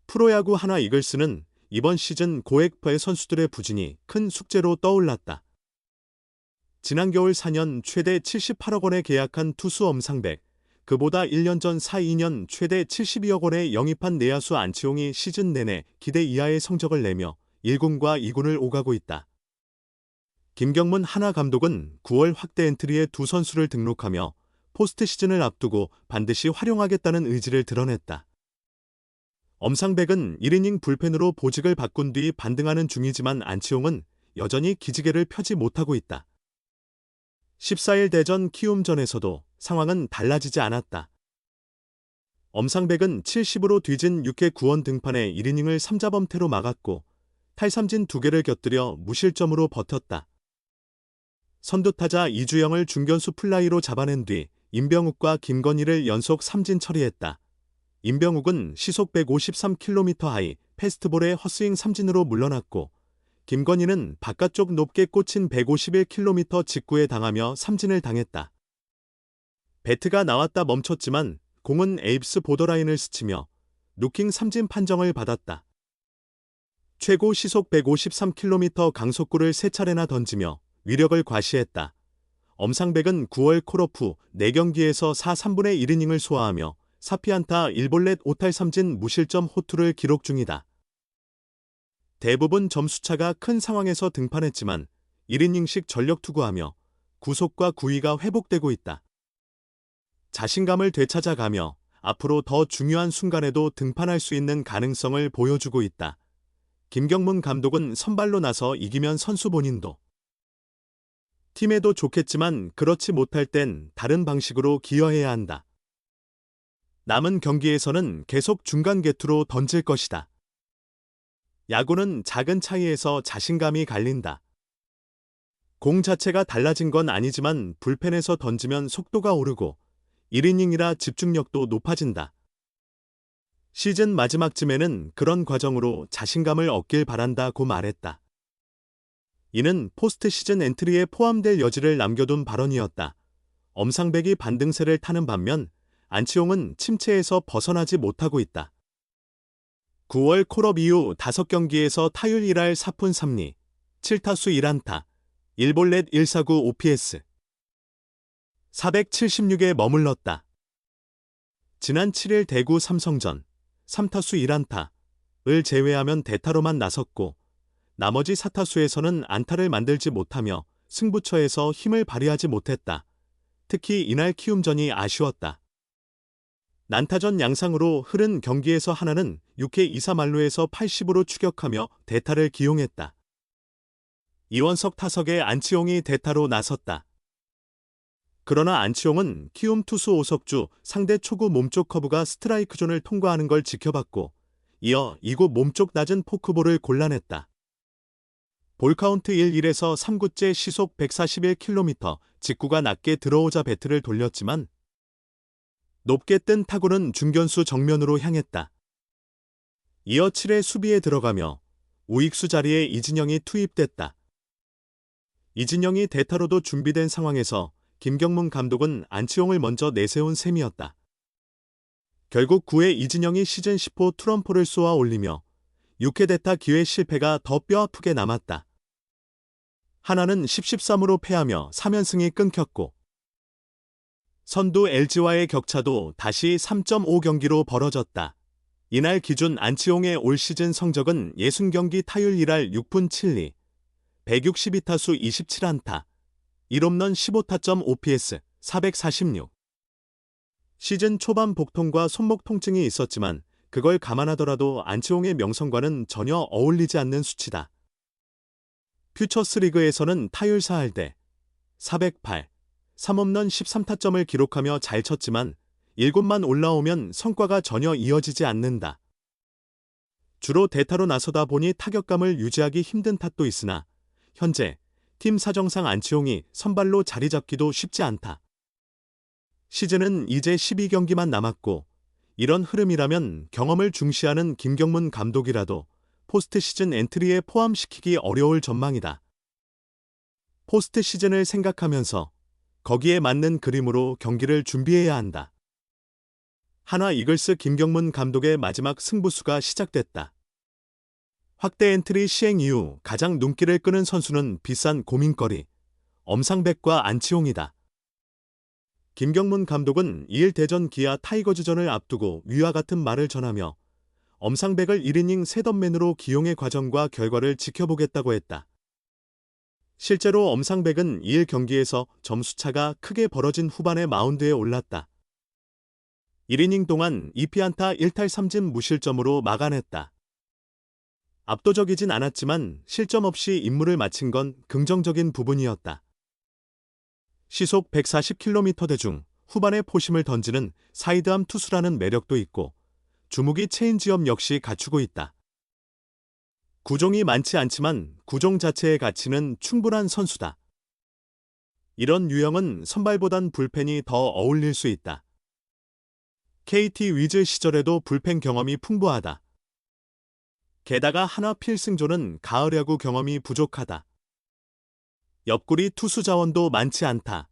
프로야구 하나 이글스는 이번 시즌 고액부의 선수들의 부진이 큰 숙제로 떠올랐다. 지난 겨울 4년 최대 78억 원에 계약한 투수 엄상백, 그보다 1년 전 4-2년 최대 72억 원에 영입한 내야수 안치홍이 시즌 내내 기대 이하의 성적을 내며 1군과 2군을 오가고 있다. 김경문 하나 감독은 9월 확대 엔트리에 두 선수를 등록하며 포스트 시즌을 앞두고 반드시 활용하겠다는 의지를 드러냈다. 엄상백은 1이닝 불펜으로 보직을 바꾼 뒤 반등하는 중이지만 안치홍은 여전히 기지개를 펴지 못하고 있다. 14일 대전 키움전에서도 상황은 달라지지 않았다. 엄상백은 70으로 뒤진 6회 9원 등판에 1이닝을 3자범퇴로 막았고 탈삼진 2개를 곁들여 무실점으로 버텼다. 선두타자 이주영을 중견수 플라이로 잡아낸 뒤 임병욱과 김건희를 연속 삼진 처리했다. 임병욱은 시속 153km 하이 패스트볼의 헛스윙 삼진으로 물러났고 김건희는 바깥쪽 높게 꽂힌 151km 직구에 당하며 삼진을 당했다. 배트가 나왔다 멈췄지만 공은 에이브스 보더라인을 스치며 노킹 삼진 판정을 받았다. 최고 시속 153km 강속구를 3차례나 던지며 위력을 과시했다. 엄상백은 9월 콜오프 4경기에서 4/3분의 1이닝을 소화하며 4피안타 1볼넷 5탈3진 무실점 호투를 기록 중이다. 대부분 점수차가 큰 상황에서 등판했지만 1이닝씩 전력 투구하며 구속과 구위가 회복되고 있다. 자신감을 되찾아가며 앞으로 더 중요한 순간에도 등판할 수 있는 가능성을 보여주고 있다. 김경문 감독은 선발로 나서 이기면 선수 본인도 팀에도 좋겠지만 그렇지 못할 땐 다른 방식으로 기여해야 한다. 남은 경기에서는 계속 중간 개투로 던질 것이다. 야구는 작은 차이에서 자신감이 갈린다. 공 자체가 달라진 건 아니지만 불펜에서 던지면 속도가 오르고 1이닝이라 집중력도 높아진다. 시즌 마지막쯤에는 그런 과정으로 자신감을 얻길 바란다고 말했다. 이는 포스트 시즌 엔트리에 포함될 여지를 남겨둔 발언이었다. 엄상백이 반등세를 타는 반면 안치홍은 침체에서 벗어나지 못하고 있다. 9월 콜업 이후 5경기에서 타율 1할 4푼 3리, 7타수 1안타, 1볼넷 1사구 OPS 476에 머물렀다. 지난 7일 대구 삼성전 3타수 1안타를 제외하면 대타로만 나섰고 나머지 4타수에서는 안타를 만들지 못하며 승부처에서 힘을 발휘하지 못했다. 특히 이날 키움전이 아쉬웠다. 난타전 양상으로 흐른 경기에서 하나는 6회 2사 만루에서 80으로 추격하며 대타를 기용했다. 이원석 타석에 안치홍이 대타로 나섰다. 그러나 안치홍은 키움 투수 오석주 상대 초구 몸쪽 커브가 스트라이크 존을 통과하는 걸 지켜봤고 이어 이곳 몸쪽 낮은 포크볼을 골라냈다. 볼카운트 1-1에서 3구째 시속 141km 직구가 낮게 들어오자 배트를 돌렸지만 높게 뜬 타구는 중견수 정면으로 향했다. 이어 7회 수비에 들어가며 우익수 자리에 이진영이 투입됐다. 이진영이 대타로도 준비된 상황에서 김경문 감독은 안치홍을 먼저 내세운 셈이었다. 결국 9회 이진영이 시즌 10호 트럼포를 쏘아 올리며 6회 대타 기회 실패가 더 뼈아프게 남았다. 하나는 10-13으로 패하며 3연승이 끊겼고 선두 LG와의 격차도 다시 3.5경기로 벌어졌다. 이날 기준 안치홍의 올 시즌 성적은 60경기 타율 1할 6푼 7리, 162타수 27안타, 1홈런 15타점 OPS 446. 시즌 초반 복통과 손목 통증이 있었지만 그걸 감안하더라도 안치홍의 명성과는 전혀 어울리지 않는 수치다. 퓨처스 리그에서는 타율 4할 대 408, 3홈런 13타점을 기록하며 잘 쳤지만 7곳만 올라오면 성과가 전혀 이어지지 않는다. 주로 대타로 나서다 보니 타격감을 유지하기 힘든 탓도 있으나 현재 팀 사정상 안치홍이 선발로 자리 잡기도 쉽지 않다. 시즌은 이제 12경기만 남았고 이런 흐름이라면 경험을 중시하는 김경문 감독이라도 포스트 시즌 엔트리에 포함시키기 어려울 전망이다. 포스트 시즌을 생각하면서 거기에 맞는 그림으로 경기를 준비해야 한다. 하나 이글스 김경문 감독의 마지막 승부수가 시작됐다. 확대 엔트리 시행 이후 가장 눈길을 끄는 선수는 비싼 고민거리, 엄상백과 안치홍이다. 김경문 감독은 2일 대전 기아 타이거즈전을 앞두고 위와 같은 말을 전하며 엄상백을 1이닝 셋업맨으로 기용의 과정과 결과를 지켜보겠다고 했다. 실제로 엄상백은 2일 경기에서 점수차가 크게 벌어진 후반에 마운드에 올랐다. 1이닝 동안 2피안타 1탈3진 무실점으로 막아냈다. 압도적이진 않았지만 실점 없이 임무를 마친 건 긍정적인 부분이었다. 시속 140km대 중 후반에 포심을 던지는 사이드암 투수라는 매력도 있고 주무기 체인지업 역시 갖추고 있다. 구종이 많지 않지만 구종 자체의 가치는 충분한 선수다. 이런 유형은 선발보단 불펜이 더 어울릴 수 있다. KT 위즈 시절에도 불펜 경험이 풍부하다. 게다가 하나 필승조는 가을 야구 경험이 부족하다. 옆구리 투수 자원도 많지 않다.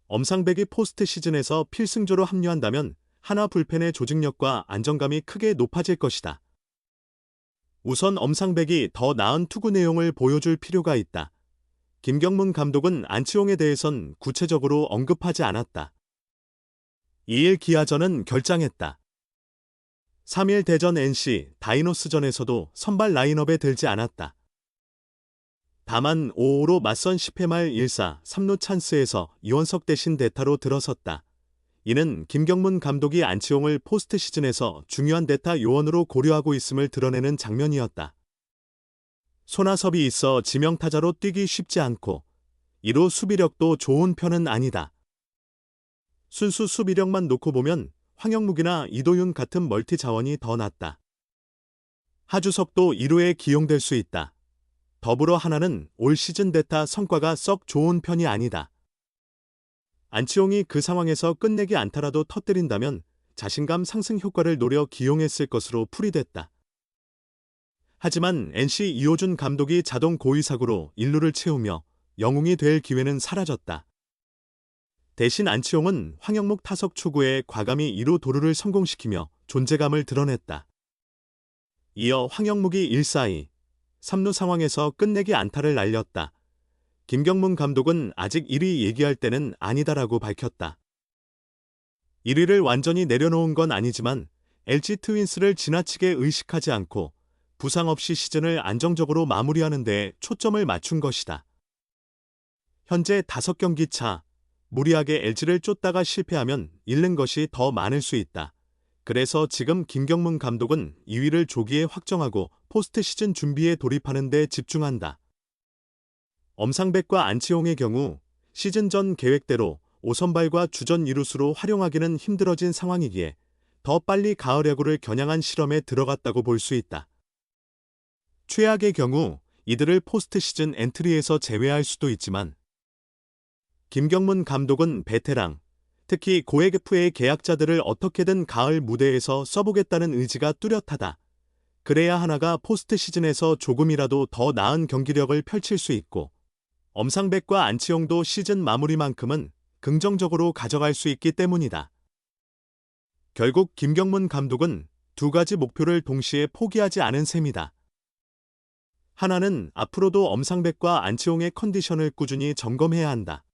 엄상백이 포스트 시즌에서 필승조로 합류한다면 하나 불펜의 조직력과 안정감이 크게 높아질 것이다. 우선 엄상백이 더 나은 투구 내용을 보여줄 필요가 있다. 김경문 감독은 안치홍에 대해선 구체적으로 언급하지 않았다. 2일 기아전은 결장했다. 3일 대전 NC 다이노스전에서도 선발 라인업에 들지 않았다. 다만 5호로 맞선 10회 말 1사 3루 찬스에서 이원석 대신 대타로 들어섰다. 이는 김경문 감독이 안치홍을 포스트 시즌에서 중요한 대타 요원으로 고려하고 있음을 드러내는 장면이었다. 손아섭이 있어 지명타자로 뛰기 쉽지 않고 이루 수비력도 좋은 편은 아니다. 순수 수비력만 놓고 보면 황영묵이나 이도윤 같은 멀티 자원이 더 낫다. 하주석도 2루에 기용될 수 있다. 더불어 하나는 올 시즌 대타 성과가 썩 좋은 편이 아니다. 안치홍이 그 상황에서 끝내기 안타라도 터뜨린다면 자신감 상승 효과를 노려 기용했을 것으로 풀이됐다. 하지만 NC 이호준 감독이 자동 고의사구로 1루를 채우며 영웅이 될 기회는 사라졌다. 대신 안치홍은 황영묵 타석 초구에 과감히 2루 도루를 성공시키며 존재감을 드러냈다. 이어 황영묵이 1사2, 3루 상황에서 끝내기 안타를 날렸다. 김경문 감독은 아직 1위 얘기할 때는 아니다라고 밝혔다. 1위를 완전히 내려놓은 건 아니지만 LG 트윈스를 지나치게 의식하지 않고 부상 없이 시즌을 안정적으로 마무리하는 데 초점을 맞춘 것이다. 현재 5경기 차, 무리하게 LG를 쫓다가 실패하면 잃는 것이 더 많을 수 있다. 그래서 지금 김경문 감독은 2위를 조기에 확정하고 포스트 시즌 준비에 돌입하는 데 집중한다. 엄상백과 안치홍의 경우 시즌 전 계획대로 5선발과 주전 2루수로 활용하기는 힘들어진 상황이기에 더 빨리 가을 야구를 겨냥한 실험에 들어갔다고 볼 수 있다. 최악의 경우 이들을 포스트 시즌 엔트리에서 제외할 수도 있지만 김경문 감독은 베테랑, 특히 고액 FA 계약자들을 어떻게든 가을 무대에서 써보겠다는 의지가 뚜렷하다. 그래야 하나가 포스트 시즌에서 조금이라도 더 나은 경기력을 펼칠 수 있고 엄상백과 안치홍도 시즌 마무리만큼은 긍정적으로 가져갈 수 있기 때문이다. 결국 김경문 감독은 두 가지 목표를 동시에 포기하지 않은 셈이다. 하나는 앞으로도 엄상백과 안치홍의 컨디션을 꾸준히 점검해야 한다.